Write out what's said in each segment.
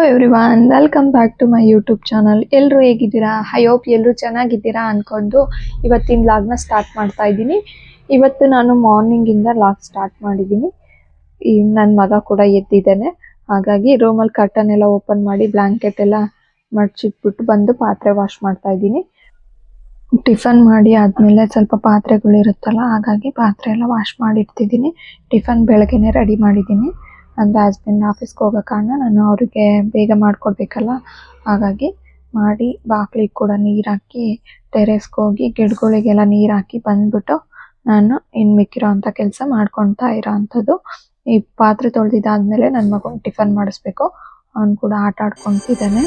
Everyone, welcome back to my YouTube channel. ಎಲ್ಲರೂ ಹೇಗಿದ್ದೀರಾ? I hope ಎಲ್ಲರೂ ಚೆನ್ನಾಗಿದ್ದೀರಾ ಅಂದ್ಕೊಂಡು ಇವತ್ತಿನ ಲಾಗ್ನ ಸ್ಟಾರ್ಟ್ ಮಾಡ್ತಾ ಇದ್ದೀನಿ. ಇವತ್ತು ನಾನು ಮಾರ್ನಿಂಗಿಂದ ಲಾಗ್ ಸ್ಟಾರ್ಟ್ ಮಾಡಿದ್ದೀನಿ. ನನ್ನ ಮಗ ಕೂಡ ಎದ್ದಿದ್ದಾನೆ, ಹಾಗಾಗಿ ರೂಮಲ್ಲಿ ಕರ್ಟನ್ ಎಲ್ಲ ಓಪನ್ ಮಾಡಿ ಬ್ಲ್ಯಾಂಕೆಟ್ ಎಲ್ಲ ಮಡ್ಚಿಟ್ಬಿಟ್ಟು ಬಂದು ಪಾತ್ರೆ ವಾಶ್ ಮಾಡ್ತಾ ಇದ್ದೀನಿ. ಟಿಫನ್ ಮಾಡಿ ಆದಮೇಲೆ ಸ್ವಲ್ಪ ಪಾತ್ರೆಗಳಿರುತ್ತಲ್ಲ, ಹಾಗಾಗಿ ಪಾತ್ರೆ ಎಲ್ಲ ವಾಶ್ ಮಾಡಿಡ್ತಿದ್ದೀನಿ. ಟಿಫನ್ ಬೆಳಗ್ಗೆನೇ ರೆಡಿ ಮಾಡಿದ್ದೀನಿ. ಅಂದರೆ ಹಸ್ಬೆಂಡ್ ಆಫೀಸ್ಗೆ ಹೋಗೋ ಕಾರಣ ನಾನು ಅವರಿಗೆ ಬೇಗ ಮಾಡಿಕೊಡ್ಬೇಕಲ್ಲ, ಹಾಗಾಗಿ ಮಾಡಿ ಬಾಗಿಲಿಗೆ ಕೂಡ ನೀರು ಹಾಕಿ ಟೆರೆಸ್ಗೆ ಹೋಗಿ ಗಿಡಗಳಿಗೆಲ್ಲ ನೀರು ಹಾಕಿ ಬಂದ್ಬಿಟ್ಟು ನಾನು ಇನ್ನು ಮಿಕ್ಕಿರೋ ಅಂಥ ಕೆಲಸ ಮಾಡ್ಕೊತಾ ಇರೋ ಅಂಥದ್ದು. ಈ ಪಾತ್ರೆ ತೊಳೆದಿದ್ದಾದಮೇಲೆ ನನ್ನ ಮಗನ ಟಿಫನ್ ಮಾಡಿಸ್ಬೇಕು. ಅವನು ಕೂಡ ಆಟ ಆಡ್ಕೊತಿದ್ದಾನೆ.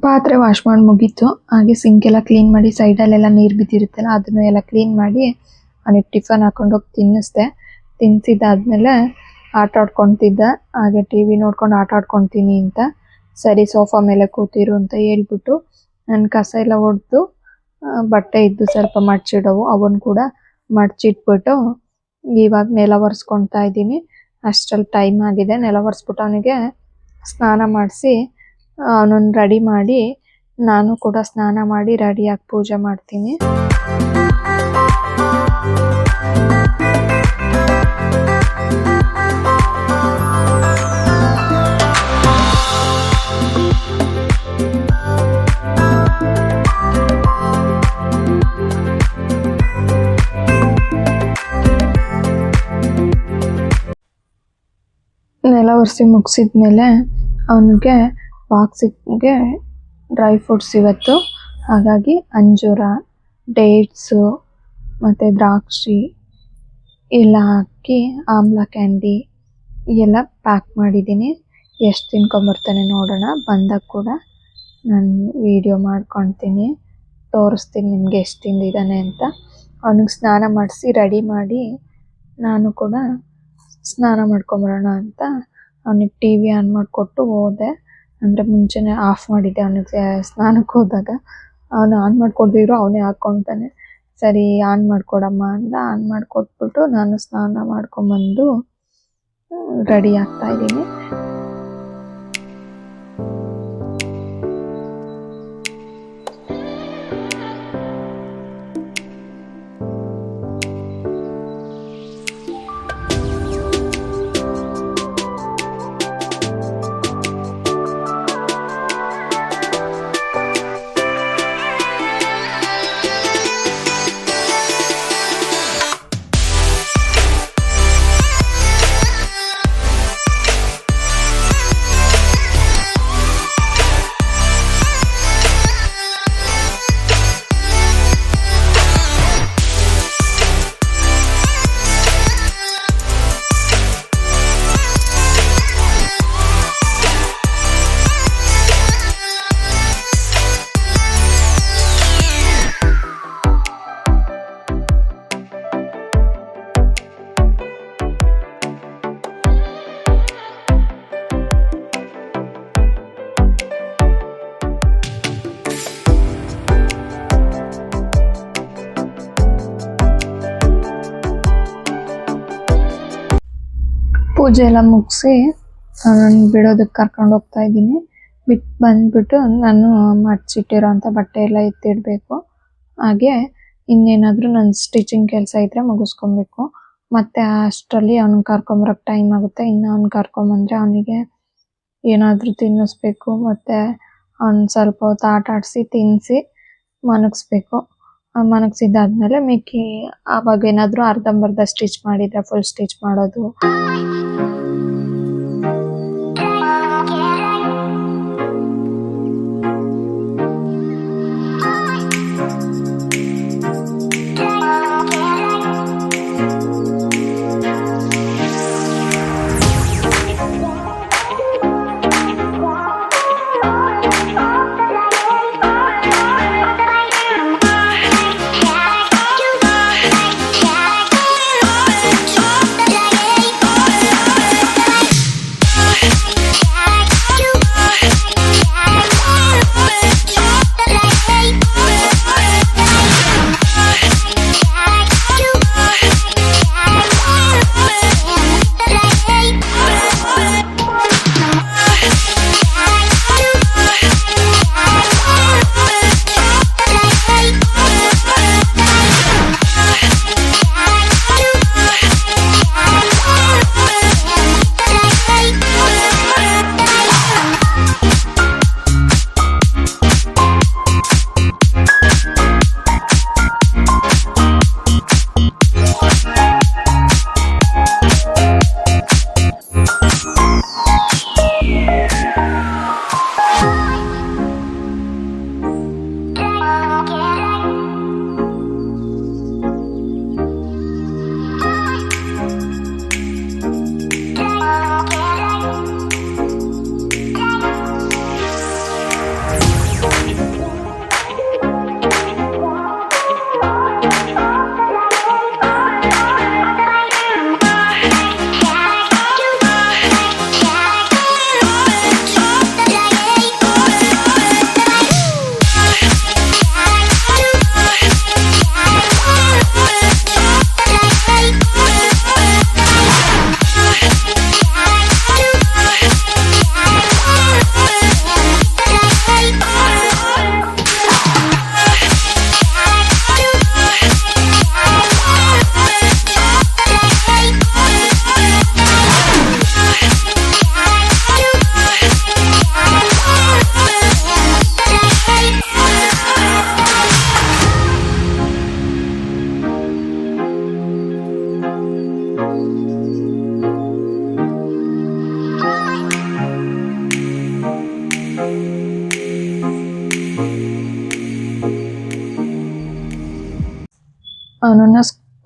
ಪಾತ್ರೆ ವಾಶ್ ಮಾಡಿ ಮುಗೀತು. ಹಾಗೆ ಸಿಂಕ್ ಎಲ್ಲ ಕ್ಲೀನ್ ಮಾಡಿ ಸೈಡಲ್ಲೆಲ್ಲ ನೀರು ಬಿದ್ದಿರುತ್ತಲ್ಲ ಅದನ್ನು ಎಲ್ಲ ಕ್ಲೀನ್ ಮಾಡಿ ಅವನಿಗೆ ಟಿಫನ್ ಹಾಕೊಂಡೋಗಿ ತಿನ್ನಿಸ್ದೆ. ತಿನ್ನಿಸಿದ್ದಾದ್ಮೇಲೆ ಆಟ ಆಡ್ಕೊತಿದ್ದ. ಹಾಗೆ ಟಿ ವಿ ನೋಡ್ಕೊಂಡು ಆಟ ಆಡ್ಕೊತೀನಿ ಅಂತ, ಸರಿ ಸೋಫಾ ಮೇಲೆ ಕೂತಿರು ಅಂತ ಹೇಳ್ಬಿಟ್ಟು ನಾನು ಕಸ ಎಲ್ಲ ಹೊಡೆದು ಬಟ್ಟೆ ಇದ್ದು ಸ್ವಲ್ಪ ಮಡ್ಚಿಡವು ಅವನು ಕೂಡ ಮಡ್ಚಿಟ್ಬಿಟ್ಟು ಇವಾಗ ನೆಲ ಒರೆಸ್ಕೊತಾ ಇದ್ದೀನಿ. ಅಷ್ಟರಲ್ಲಿ ಟೈಮ್ ಆಗಿದೆ. ನೆಲ ಒರೆಸ್ಬಿಟ್ಟು ಅವನಿಗೆ ಸ್ನಾನ ಮಾಡಿಸಿ ಅವನನ್ನು ರೆಡಿ ಮಾಡಿ ನಾನು ಕೂಡ ಸ್ನಾನ ಮಾಡಿ ರೆಡಿಯಾಗಿ ಪೂಜೆ ಮಾಡ್ತೀನಿ. ನೆಲ ಒರೆಸಿ ಮುಗಿಸಿದ್ಮೇಲೆ ಅವನಿಗೆ ಬಾಕ್ಸಿಗೆ ಡ್ರೈ ಫ್ರೂಟ್ಸ್ ಇವತ್ತು, ಹಾಗಾಗಿ ಅಂಜೂರ, ಡೇಟ್ಸು ಮತ್ತು ದ್ರಾಕ್ಷಿ ಎಲ್ಲ ಹಾಕಿ ಆಮ್ಲ ಕ್ಯಾಂಡಿ ಎಲ್ಲ ಪ್ಯಾಕ್ ಮಾಡಿದ್ದೀನಿ. ಎಷ್ಟು ತಿನ್ಕೊಂಬರ್ತಾನೆ ನೋಡೋಣ. ಬಂದಾಗ ಕೂಡ ನಾನು ವಿಡಿಯೋ ಮಾಡ್ಕೊತೀನಿ, ತೋರಿಸ್ತೀನಿ ನಿಮಗೆ ಎಷ್ಟು ತಿಂದಿದ್ದಾನೆ ಅಂತ. ಅವನಿಗೆ ಸ್ನಾನ ಮಾಡಿಸಿ ರೆಡಿ ಮಾಡಿ ನಾನು ಕೂಡ ಸ್ನಾನ ಮಾಡ್ಕೊಂಬರೋಣ ಅಂತ ಅವನಿಗೆ ಟಿ ವಿ ಆನ್ ಮಾಡಿಕೊಟ್ಟು ಹೋದೆ. ಅಂದರೆ ಮುಂಚೆನೇ ಆಫ್ ಮಾಡಿದ್ದೆ ಅವನಿಗೆ ಸ್ನಾನಕ್ಕೆ ಹೋದಾಗ. ಅವನು ಆನ್ ಮಾಡಿಕೊಡ್ದಿದ್ರು ಅವನೇ ಹಾಕ್ಕೊತಾನೆ. ಸರಿ ಆನ್ ಮಾಡಿಕೊಡಮ್ಮ ಅಂತ ಆನ್ ಮಾಡಿಕೊಟ್ಬಿಟ್ಟು ನಾನು ಸ್ನಾನ ಮಾಡ್ಕೊಂಬಂದು ರೆಡಿ ಆಗ್ತಾಯಿದ್ದೀನಿ. ಪೂಜೆ ಎಲ್ಲ ಮುಗಿಸಿ ನಾನು ಬಿಡೋದಕ್ಕೆ ಕರ್ಕೊಂಡು ಹೋಗ್ತಾ ಇದ್ದೀನಿ. ಬಂದ್ಬಿಟ್ಟು ನಾನು ಮಡ್ಚಿಟ್ಟಿರೋ ಅಂಥ ಬಟ್ಟೆ ಎಲ್ಲ ಎತ್ತಿಡಬೇಕು. ಹಾಗೆ ಇನ್ನೇನಾದರೂ ನನ್ನ ಸ್ಟಿಚಿಂಗ್ ಕೆಲಸ ಇದ್ದರೆ ಮುಗಿಸ್ಕೊಬೇಕು. ಮತ್ತು ಅಷ್ಟರಲ್ಲಿ ಅವ್ನಿಗೆ ಕರ್ಕೊಂಬರೋಕ್ಕೆ ಟೈಮ್ ಆಗುತ್ತೆ. ಇನ್ನು ಅವ್ನು ಕರ್ಕೊಂಬಂದರೆ ಅವನಿಗೆ ಏನಾದರೂ ತಿನ್ನಿಸ್ಬೇಕು. ಮತ್ತು ಅವ್ನು ಸ್ವಲ್ಪ ಹೊತ್ತು ಆಟ ಆಡಿಸಿ ತಿನ್ನಿಸಿ ಮಲಗಿಸ್ಬೇಕು. ಮಲಗಿಸಿದ್ದಾದ್ಮೇಲೆ ಮಿಕ್ಕಿ ಆವಾಗ ಏನಾದರೂ ಅರ್ಧಂಬರ್ಧ ಸ್ಟಿಚ್ ಮಾಡಿದರೆ ಫುಲ್ ಸ್ಟಿಚ್ ಮಾಡೋದು. ಅವನನ್ನ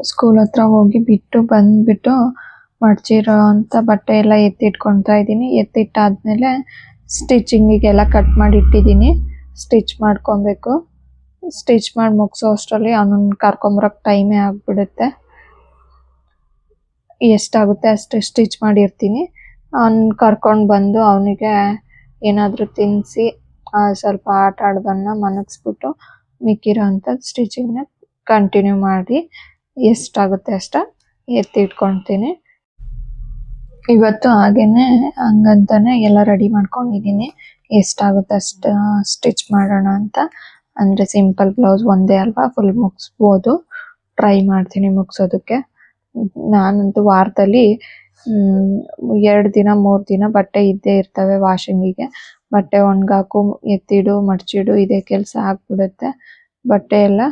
ಸ್ಕೂಲ್ ಹತ್ರ ಹೋಗಿ ಬಿಟ್ಟು ಬಂದ್ಬಿಟ್ಟು ಮಡ್ಚಿರೋ ಅಂಥ ಬಟ್ಟೆ ಎಲ್ಲ ಎತ್ತಿಟ್ಕೊಳ್ತಾ ಇದ್ದೀನಿ. ಎತ್ತಿಟ್ಟಾದ್ಮೇಲೆ ಸ್ಟಿಚಿಂಗಿಗೆಲ್ಲ ಕಟ್ ಮಾಡಿ ಇಟ್ಟಿದ್ದೀನಿ. ಸ್ಟಿಚ್ ಮಾಡ್ಕೊಬೇಕು. ಸ್ಟಿಚ್ ಮಾಡಿ ಮುಗಿಸೋ ಅಷ್ಟರಲ್ಲಿ ಅವನನ್ನ ಕರ್ಕೊಂಬರೋಕ್ಕೆ ಟೈಮೇ ಆಗಿಬಿಡುತ್ತೆ. ಎಷ್ಟಾಗುತ್ತೆ ಅಷ್ಟು ಸ್ಟಿಚ್ ಮಾಡಿರ್ತೀನಿ. ಅವ್ನು ಕರ್ಕೊಂಡು ಬಂದು ಅವನಿಗೆ ಏನಾದರೂ ತಿನ್ನಿಸಿ ಸ್ವಲ್ಪ ಆಟ ಆಡ್ದನ್ನ ಮಲಗಿಸ್ಬಿಟ್ಟು ಮಿಕ್ಕಿರೋ ಅಂಥ ಸ್ಟಿಚಿಂಗ್ನ ಕಂಟಿನ್ಯೂ ಮಾಡಿ ಎಷ್ಟಾಗುತ್ತೆ ಅಷ್ಟು ಎತ್ತಿಟ್ಕೊಳ್ತೀನಿ. ಇವತ್ತು ಹಾಗೇನೆ ಹಂಗಂತಾನೆ ಎಲ್ಲ ರೆಡಿ ಮಾಡ್ಕೊಂಡಿದ್ದೀನಿ. ಎಷ್ಟಾಗುತ್ತೆ ಅಷ್ಟು ಸ್ಟಿಚ್ ಮಾಡೋಣ ಅಂತ. ಅಂದರೆ ಸಿಂಪಲ್ ಬ್ಲೌಸ್ ಒಂದೇ ಅಲ್ವಾ, ಫುಲ್ ಮುಗಿಸ್ಬೋದು. ಟ್ರೈ ಮಾಡ್ತೀನಿ ಮುಗಿಸೋದಕ್ಕೆ. ನಾನಂತೂ ವಾರದಲ್ಲಿ 2 ದಿನ 3 ದಿನ ಬಟ್ಟೆ ಇದ್ದೇ ಇರ್ತವೆ ವಾಷಿಂಗಿಗೆ. ಬಟ್ಟೆ ಒಣಗಾಕು, ಎತ್ತಿಡು, ಮಡ್ಚಿಡು ಇದೇ ಕೆಲಸ ಆಗ್ಬಿಡುತ್ತೆ. ಬಟ್ಟೆ ಎಲ್ಲ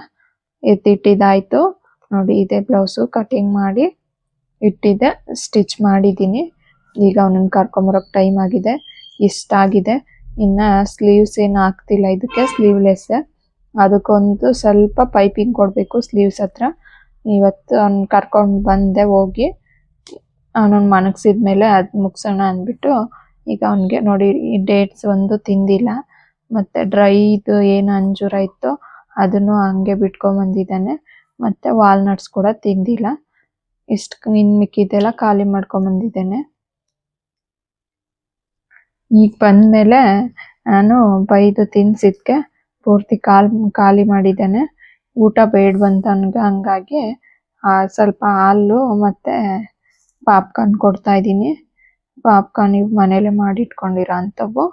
ಎತ್ತಿಟ್ಟಿದ್ದಾಯ್ತು. ನೋಡಿ, ಇದೇ ಬ್ಲೌಸು ಕಟಿಂಗ್ ಮಾಡಿ ಇಟ್ಟಿದ್ದೆ, ಸ್ಟಿಚ್ ಮಾಡಿದ್ದೀನಿ. ಈಗ ಅವನನ್ನು ಕರ್ಕೊಂಬರೋಕ್ಕೆ ಟೈಮ್ ಆಗಿದೆ. ಇಷ್ಟಾಗಿದೆ. ಇನ್ನು ಸ್ಲೀವ್ಸ್ ಏನು ಹಾಕ್ತಿಲ್ಲ, ಇದಕ್ಕೆ ಸ್ಲೀವ್ಲೆಸ್ಸೇ. ಅದಕ್ಕೊಂದು ಸ್ವಲ್ಪ ಪೈಪಿಂಗ್ ಕೊಡಬೇಕು ಸ್ಲೀವ್ಸ್ ಹತ್ರ. ಇವತ್ತು ಅವ್ನು ಕರ್ಕೊಂಡು ಬಂದೆ ಹೋಗಿ. ಅವನನ್ನು ಮಲಗಿಸಿದ್ಮೇಲೆ ಅದು ಮುಗಿಸೋಣ ಅಂದ್ಬಿಟ್ಟು ಈಗ ಅವನಿಗೆ ನೋಡಿ, ಡೇಟ್ಸ್ ಒಂದು ತಿಂದಿಲ್ಲ. ಮತ್ತು ಡ್ರೈದು ಏನು ಅಂಜೂರ ಇತ್ತು ಅದನ್ನು ಹಂಗೆ ಬಿಟ್ಕೊಂಬಂದಿದ್ದಾನೆ. ಮತ್ತು ವಾಲ್ನಟ್ಸ್ ಕೂಡ ತಿಂದಿಲ್ಲ. ಇಷ್ಟು ಇನ್ನು ಮಿಕ್ಕಿದ್ದೆಲ್ಲ ಖಾಲಿ ಮಾಡ್ಕೊಂಬಂದಿದ್ದೇನೆ. ಈಗ ಬಂದಮೇಲೆ ನಾನು ಬೈದು ತಿನ್ನಿಸಿದ್ಕೆ ಪೂರ್ತಿ ಖಾಲಿ ಮಾಡಿದ್ದೇನೆ. ಊಟ ಬೇಡವಂತ ನನಗೆ, ಹಂಗಾಗಿ ಸ್ವಲ್ಪ ಹಾಲು ಮತ್ತು ಪಾಪ್ಕಾರ್ನ್ ಕೊಡ್ತಾ ಇದ್ದೀನಿ. ಪಾಪ್ಕಾರ್ನ್ ಇವು ಮನೇಲೆ ಮಾಡಿಟ್ಕೊಂಡಿರೋ ಅಂಥವು.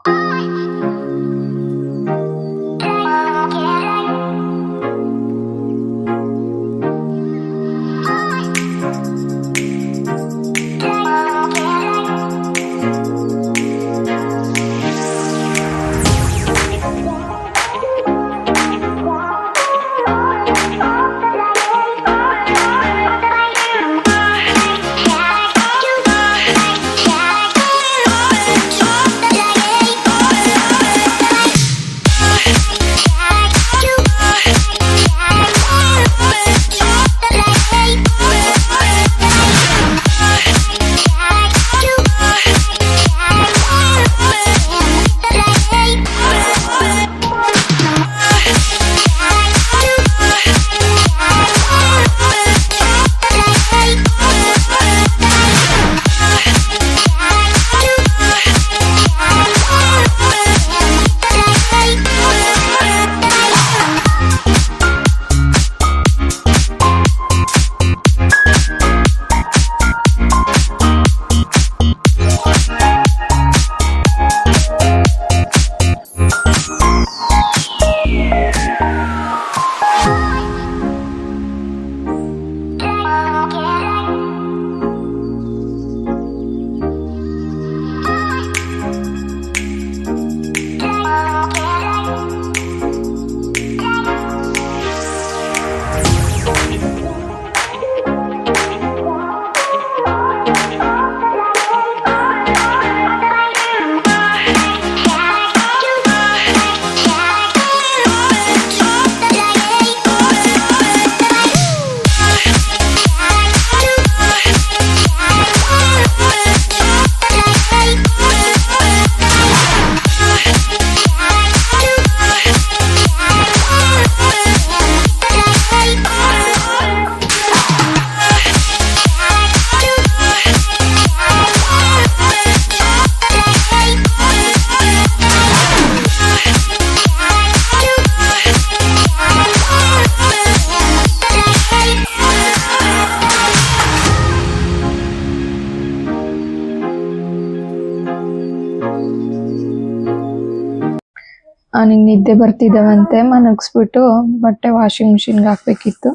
ಅವನಿಗೆ ನಿದ್ದೆ ಬರ್ತಿದ್ದಾವಂತೆ, ಮನಗಿಸ್ಬಿಟ್ಟು ಬಟ್ಟೆ ವಾಷಿಂಗ್ ಮಿಷಿನ್ಗೆ ಹಾಕ್ಬೇಕಿತ್ತು.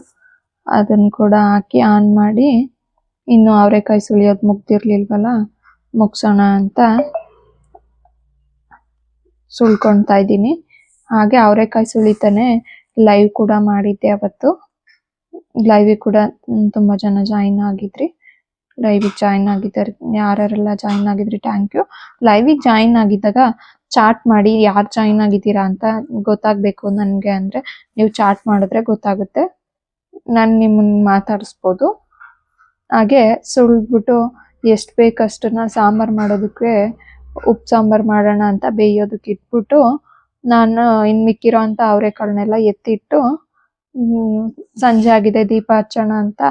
ಅದನ್ನು ಕೂಡ ಹಾಕಿ ಆನ್ ಮಾಡಿ, ಇನ್ನು ಅವರೆಕಾಯಿ ಸುಲಿಯೋದು ಮುಗ್ದಿರ್ಲಿಲ್ವಲ್ಲ, ಮುಗ್ಸೋಣ ಅಂತ ಸುಲ್ಕೊಳ್ತಾ ಇದ್ದೀನಿ. ಹಾಗೆ ಅವರೆಕಾಯಿ ಸುಲಿತಾನೆ ಲೈವ್ ಕೂಡ ಮಾಡಿದ್ದೆ ಅವತ್ತು. ಲೈವಿಗೆ ಕೂಡ ತುಂಬ ಜನ ಜಾಯಿನ್ ಆಗಿದ್ರಿ. ಲೈವಿಗೆ ಜಾಯಿನ್ ಆಗಿದ್ದಾರೆ ಯಾರೆಲ್ಲ ಜಾಯಿನ್ ಆಗಿದ್ರಿ ಥ್ಯಾಂಕ್ ಯು. ಲೈವಿಗೆ ಜಾಯಿನ್ ಆಗಿದ್ದಾಗ ಚಾಟ್ ಮಾಡಿ ಯಾರು ಜಾಯಿನ್ ಆಗಿದ್ದೀರಾ ಅಂತ ಗೊತ್ತಾಗಬೇಕು ನನಗೆ. ಅಂದರೆ ನೀವು ಚಾಟ್ ಮಾಡಿದ್ರೆ ಗೊತ್ತಾಗುತ್ತೆ, ನಾನು ನಿಮ್ಮನ್ನ ಮಾತಾಡಿಸ್ಬೋದು. ಹಾಗೆ ಸುಳ್ಬಿಟ್ಟು ಎಷ್ಟು ಬೇಕಷ್ಟನ್ನ ಸಾಂಬಾರು ಮಾಡೋದಕ್ಕೆ ಉಪ್ಪು ಸಾಂಬಾರು ಮಾಡೋಣ ಅಂತ ಬೇಯೋದಕ್ಕೆ ಇಟ್ಬಿಟ್ಟು, ನಾನು ಇನ್ನು ಮಿಕ್ಕಿರೋ ಅಂಥ ಅವರೆಕಾಳನ್ನೆಲ್ಲ ಎತ್ತಿಟ್ಟು ಸಂಜೆ ಆಗಿದೆ ದೀಪ ಹಚ್ಚೋಣ ಅಂತ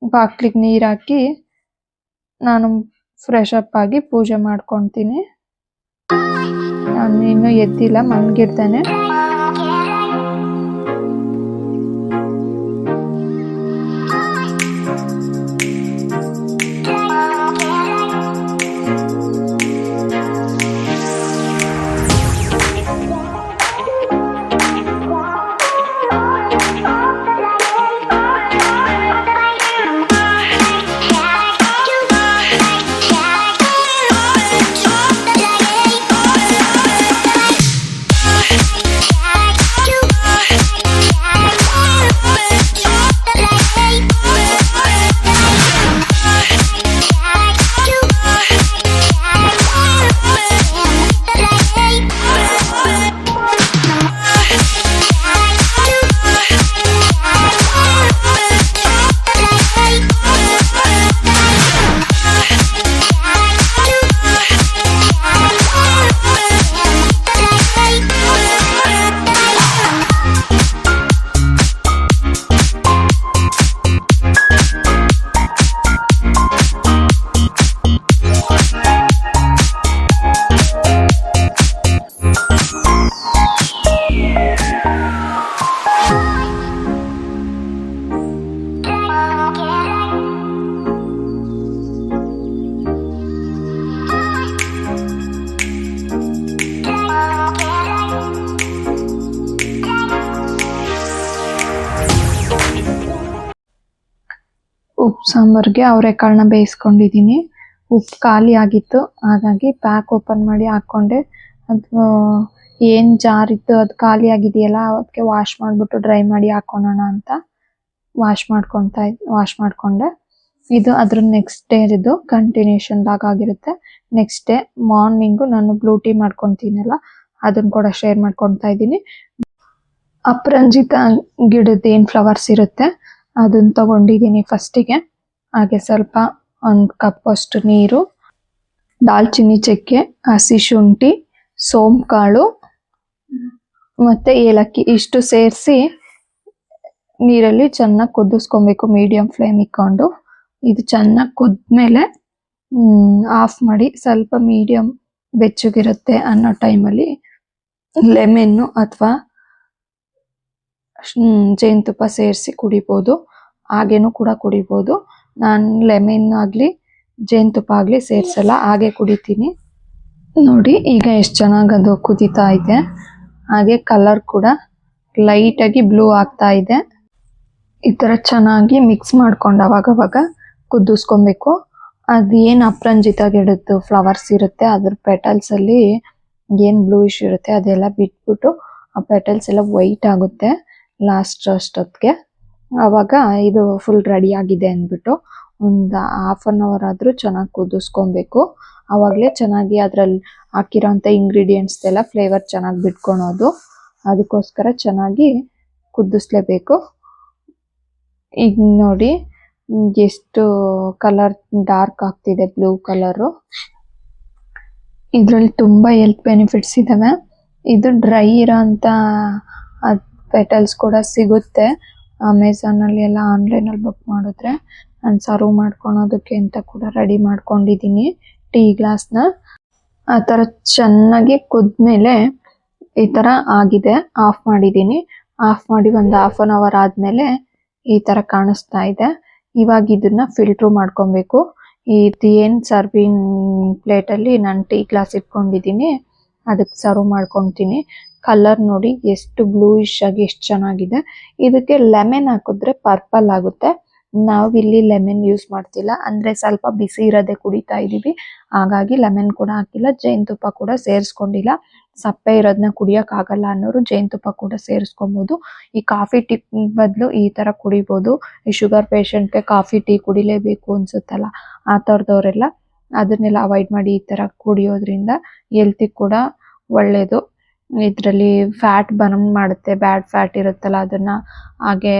ಬಾಕ್ಲಿಗೆ ನೀರು ಹಾಕಿ ನಾನು ಫ್ರೆಶ್ ಅಪ್ ಆಗಿ ಪೂಜೆ ಮಾಡ್ಕೊತೀನಿ. ನಾನು ಇನ್ನೂ ಎದ್ದಿಲ್ಲ, ಮನ್ಗಿರ್ತಾನೆ. ಸಾಂಬಾರ್ಗೆ ಅವರೆಕಾಳನ್ನ ಬೇಯಿಸ್ಕೊಂಡಿದ್ದೀನಿ. ಉಪ್ಪು ಖಾಲಿ ಆಗಿತ್ತು, ಹಾಗಾಗಿ ಪ್ಯಾಕ್ ಓಪನ್ ಮಾಡಿ ಹಾಕ್ಕೊಂಡೆ. ಅದು ಏನು ಜಾರ್ ಇತ್ತು ಅದು ಖಾಲಿ ಆಗಿದೆಯಲ್ಲ, ಅದಕ್ಕೆ ವಾಶ್ ಮಾಡಿಬಿಟ್ಟು ಡ್ರೈ ಮಾಡಿ ಹಾಕ್ಕೊಳ್ಳೋಣ ಅಂತ ವಾಶ್ ಮಾಡಿಕೊಂಡೆ. ಇದು ಅದ್ರ ನೆಕ್ಸ್ಟ್ ಡೇ ಇದು ಕಂಟಿನ್ಯೂಷನ್ ಆಗಿರುತ್ತೆ. ನೆಕ್ಸ್ಟ್ ಡೇ ಮಾರ್ನಿಂಗು ನಾನು ಬ್ಲೂ ಟೀ ಮಾಡ್ಕೊತೀನಲ್ಲ, ಅದನ್ನು ಕೂಡ ಶೇರ್ ಮಾಡ್ಕೊತಾ ಇದ್ದೀನಿ. ಅಪರಂಜಿತ ಗಿಡದ ಏನು ಫ್ಲವರ್ಸ್ ಇರುತ್ತೆ ಅದನ್ನು ತಗೊಂಡಿದ್ದೀನಿ ಫಸ್ಟಿಗೆ. ಹಾಗೆ ಸ್ವಲ್ಪ ಒಂದು ಕಪ್ ಅಷ್ಟು ನೀರು, ದಾಲ್ಚಿನ್ನಿ ಚಕ್ಕೆ, ಹಸಿ ಶುಂಠಿ, ಸೋಂಪು ಮತ್ತು ಏಲಕ್ಕಿ ಇಷ್ಟು ಸೇರಿಸಿ ನೀರಲ್ಲಿ ಚೆನ್ನಾಗಿ ಕುದಿಸ್ಕೊಬೇಕು. ಮೀಡಿಯಂ ಫ್ಲೇಮ್ ಇಟ್ಕೊಂಡು ಇದು ಚೆನ್ನಾಗಿ ಕುದ್ಮೇಲೆ ಆಫ್ ಮಾಡಿ, ಸ್ವಲ್ಪ ಮೀಡಿಯಂ ಬೆಚ್ಚಗಿರುತ್ತೆ ಅನ್ನೋ ಟೈಮಲ್ಲಿ ಲೆಮನ್ನು ಅಥವಾ ಜೇನುತುಪ್ಪ ಸೇರಿಸಿ ಕುಡಿಬೋದು. ಹಾಗೇನೂ ಕೂಡ ಕುಡಿಬೋದು. ನಾನು ಲೆಮನ್ ಆಗಲಿ ಜೇನುತುಪ್ಪ ಆಗಲಿ ಸೇರಿಸಲ್ಲ, ಹಾಗೆ ಕುಡಿತೀನಿ. ನೋಡಿ ಈಗ ಎಷ್ಟು ಚೆನ್ನಾಗಿ ಅದು ಕುದೀತಾ ಇದೆ. ಹಾಗೆ ಕಲರ್ ಕೂಡ ಲೈಟಾಗಿ ಬ್ಲೂ ಆಗ್ತಾ ಇದೆ. ಈ ಥರ ಚೆನ್ನಾಗಿ ಮಿಕ್ಸ್ ಮಾಡ್ಕೊಂಡು ಅವಾಗವಾಗ ಕುದಿಸ್ಕೊಬೇಕು. ಅದು ಏನು ಅಪರಂಜಿತ ಗಿಡದ್ದು ಫ್ಲವರ್ಸ್ ಇರುತ್ತೆ ಅದ್ರ ಪೆಟಲ್ಸಲ್ಲಿ ಏನು ಬ್ಲೂಯಿಶ್ ಇರುತ್ತೆ ಅದೆಲ್ಲ ಬಿಟ್ಬಿಟ್ಟು ಆ ಪೆಟಲ್ಸ್ ಎಲ್ಲ ವೈಟ್ ಆಗುತ್ತೆ ಲಾಸ್ಟ್ ಅಷ್ಟೊತ್ತಿಗೆ. ಆವಾಗ ಇದು ಫುಲ್ ರೆಡಿ ಆಗಿದೆ ಅಂದ್ಬಿಟ್ಟು ಒಂದು ಹಾಫ್ ಆನ್ ಅವರ್ ಆದರೂ ಚೆನ್ನಾಗಿ ಕುದಿಸ್ಕೊಬೇಕು. ಆವಾಗಲೇ ಚೆನ್ನಾಗಿ ಅದರಲ್ಲಿ ಹಾಕಿರೋಂಥ ಇಂಗ್ರೀಡಿಯೆಂಟ್ಸ್ ಎಲ್ಲ ಫ್ಲೇವರ್ ಚೆನ್ನಾಗಿ ಬಿಟ್ಕೊಳೋದು. ಅದಕ್ಕೋಸ್ಕರ ಚೆನ್ನಾಗಿ ಕುದಿಸ್ಲೇಬೇಕು. ಈಗ ನೋಡಿ ಎಷ್ಟು ಕಲರ್ ಡಾರ್ಕ್ ಆಗ್ತಿದೆ, ಬ್ಲೂ ಕಲರು. ಇದರಲ್ಲಿ ತುಂಬ ಹೆಲ್ತ್ ಬೆನಿಫಿಟ್ಸ್ ಇದ್ದಾವೆ. ಇದು ಡ್ರೈ ಇರೋಂಥ ಪೆಟಲ್ಸ್ ಕೂಡ ಸಿಗುತ್ತೆ ಅಮೆಝಾನಲ್ಲಿ ಎಲ್ಲ, ಆನ್ಲೈನಲ್ಲಿ ಬುಕ್ ಮಾಡಿದ್ರೆ. ನಾನು ಸರ್ವ್ ಮಾಡ್ಕೊಳೋದಕ್ಕೆ ಅಂತ ಕೂಡ ರೆಡಿ ಮಾಡ್ಕೊಂಡಿದ್ದೀನಿ ಟೀ ಗ್ಲಾಸ್ನ. ಆ ಥರ ಚೆನ್ನಾಗಿ ಕುದ್ಮೇಲೆ ಈ ಥರ ಆಗಿದೆ. ಆಫ್ ಮಾಡಿದ್ದೀನಿ. ಆಫ್ ಮಾಡಿ ಒಂದು ಹಾಫ್ ಆನ್ ಅವರ್ ಆದಮೇಲೆ ಈ ಥರ ಕಾಣಿಸ್ತಾ ಇದೆ. ಇವಾಗ ಇದನ್ನ ಫಿಲ್ಟ್ರು ಮಾಡ್ಕೊಬೇಕು. ಇದು ಏನು ಸರ್ವಿಂಗ್ ಪ್ಲೇಟಲ್ಲಿ ನಾನು ಟೀ ಗ್ಲಾಸ್ ಇಟ್ಕೊಂಡಿದ್ದೀನಿ ಅದಕ್ಕೆ ಸರ್ವ್ ಮಾಡ್ಕೊತೀನಿ. ಕಲರ್ ನೋಡಿ ಎಷ್ಟು ಬ್ಲೂಯಿಶ್ ಆಗಿ ಎಷ್ಟು ಚೆನ್ನಾಗಿದೆ. ಇದಕ್ಕೆ ಲೆಮನ್ ಹಾಕಿದ್ರೆ ಪರ್ಪಲ್ ಆಗುತ್ತೆ. ನಾವಿಲ್ಲಿ ಲೆಮನ್ ಯೂಸ್ ಮಾಡ್ತಿಲ್ಲ, ಅಂದರೆ ಸ್ವಲ್ಪ ಬಿಸಿ ಇರೋದೇ ಕುಡಿತಾ ಇದ್ದೀವಿ, ಹಾಗಾಗಿ ಲೆಮನ್ ಕೂಡ ಹಾಕಿಲ್ಲ. ಜೇನುತುಪ್ಪ ಕೂಡ ಸೇರಿಸ್ಕೊಂಡಿಲ್ಲ. ಸಪ್ಪೆ ಇರೋದನ್ನ ಕುಡಿಯೋಕ್ಕಾಗಲ್ಲ ಅನ್ನೋರು ಜೇನುತುಪ್ಪ ಕೂಡ ಸೇರಿಸ್ಕೊಬೋದು. ಈ ಕಾಫಿ ಟೀ ಬದಲು ಈ ಥರ ಕುಡಿಬೋದು. ಈ ಶುಗರ್ ಪೇಷಂಟ್ಗೆ ಕಾಫಿ ಟೀ ಕುಡಿಲೇಬೇಕು ಅನ್ಸುತ್ತಲ್ಲ, ಆ ಥರದವರೆಲ್ಲ ಅದನ್ನೆಲ್ಲ ಅವಾಯ್ಡ್ ಮಾಡಿ ಈ ಥರ ಕುಡಿಯೋದ್ರಿಂದ ಹೆಲ್ತಿಗೆ ಕೂಡ ಒಳ್ಳೆಯದು. ಇದರಲ್ಲಿ ಫ್ಯಾಟ್ ಬರ್ನ್ ಮಾಡುತ್ತೆ, ಬ್ಯಾಡ್ ಫ್ಯಾಟ್ ಇರುತ್ತಲ್ಲ ಅದನ್ನು. ಹಾಗೆ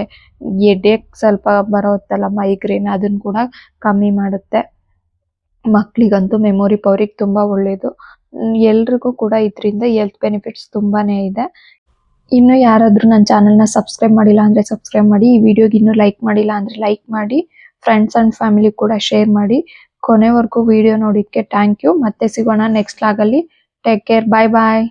ಎಡೆಕ್ ಸ್ವಲ್ಪ ಬರುತ್ತಲ್ಲ ಮೈಗ್ರೇನ್, ಅದನ್ನು ಕೂಡ ಕಮ್ಮಿ ಮಾಡುತ್ತೆ. ಮಕ್ಕಳಿಗಂತೂ ಮೆಮೊರಿ ಪವರಿಗೆ ತುಂಬ ಒಳ್ಳೆಯದು. ಎಲ್ರಿಗೂ ಕೂಡ ಇದರಿಂದ ಹೆಲ್ತ್ ಬೆನಿಫಿಟ್ಸ್ ತುಂಬಾ ಇದೆ. ಇನ್ನು ಯಾರಾದರೂ ನನ್ನ ಚಾನಲ್ನ ಸಬ್ಸ್ಕ್ರೈಬ್ ಮಾಡಿಲ್ಲ ಅಂದರೆ ಸಬ್ಸ್ಕ್ರೈಬ್ ಮಾಡಿ. ಈ ವಿಡಿಯೋಗೆ ಇನ್ನೂ ಲೈಕ್ ಮಾಡಿಲ್ಲ ಅಂದರೆ ಲೈಕ್ ಮಾಡಿ. ಫ್ರೆಂಡ್ಸ್ ಆ್ಯಂಡ್ ಫ್ಯಾಮಿಲಿ ಕೂಡ ಶೇರ್ ಮಾಡಿ. ಕೊನೆವರೆಗೂ ವಿಡಿಯೋ ನೋಡಿದ್ದಕ್ಕೆ ಥ್ಯಾಂಕ್ ಯು. ಮತ್ತೆ ಸಿಗೋಣ ನೆಕ್ಸ್ಟ್ ಲಾಗಲ್ಲಿ. ಟೇಕ್ ಕೇರ್, ಬಾಯ್ ಬಾಯ್.